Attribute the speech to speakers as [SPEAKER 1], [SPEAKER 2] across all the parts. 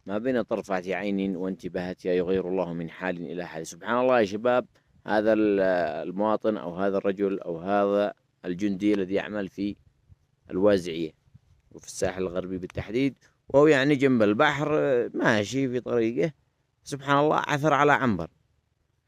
[SPEAKER 1] ما بين طرفة عين وانتباهتها يغير الله من حال إلى حال. سبحان الله يا شباب، هذا المواطن أو هذا الرجل أو هذا الجندي الذي يعمل في الوازعية وفي الساحل الغربي بالتحديد، وهو يعني جنب البحر ماشي في طريقه، سبحان الله عثر على عنبر.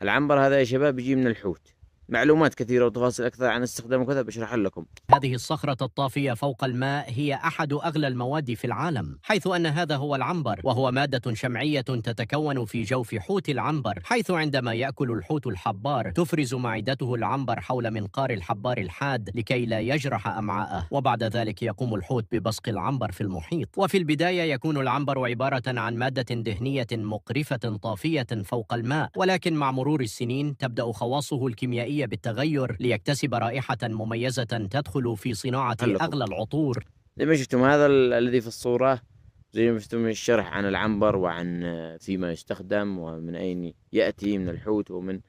[SPEAKER 1] العنبر هذا يا شباب يجي من الحوت. معلومات كثيرة وتفاصيل أكثر عن استخدامه كذا بشرح لكم.
[SPEAKER 2] هذه الصخرة الطافية فوق الماء هي أحد أغلى المواد في العالم، حيث أن هذا هو العنبر، وهو مادة شمعية تتكون في جوف حوت العنبر، حيث عندما يأكل الحوت الحبار تفرز معدته العنبر حول منقار الحبار الحاد لكي لا يجرح أمعاءه، وبعد ذلك يقوم الحوت ببصق العنبر في المحيط. وفي البداية يكون العنبر عبارة عن مادة دهنية مقرفة طافية فوق الماء، ولكن مع مرور السنين تبدأ خواصه الكيميائية بالتغير ليكتسب رائحة مميزة تدخل في صناعة
[SPEAKER 1] لكم
[SPEAKER 2] أغلى العطور.
[SPEAKER 1] زي ما شفتم هذا الذي في الصورة، زي ما شفتم الشرح عن العنبر وعن فيما يستخدم ومن أين يأتي من الحوت، ومن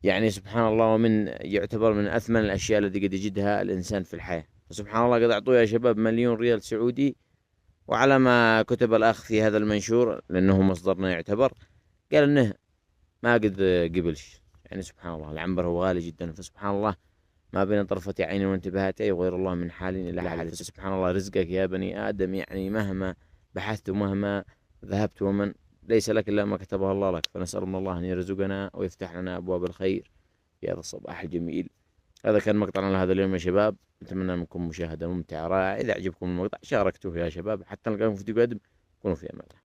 [SPEAKER 1] يعني سبحان الله، ومن يعتبر من أثمن الأشياء التي قد يجدها الإنسان في الحياة. سبحان الله قد أعطوه يا شباب 1,000,000 ريال سعودي. وعلى ما كتب الأخ في هذا المنشور، لأنه مصدرنا يعتبر، قال إنه ما قد قبلش. يعني سبحان الله العنبر هو غالي جدا. فسبحان الله ما بين طرفة عين وانتباهتها يغير الله من حال إلى حال. سبحان الله رزقك يا بني آدم، يعني مهما بحثت ومهما ذهبت ومن ليس لك إلا ما كتبه الله لك. فنسأل من الله أن يرزقنا ويفتح لنا أبواب الخير في هذا الصباح الجميل. هذا كان مقطعنا لهذا اليوم يا شباب، نتمنى منكم مشاهدة ممتعة رائعة. إذا عجبكم المقطع شاركتوه يا شباب. حتى نلقاكم في فيديو قادم، كونوا في أمان الله.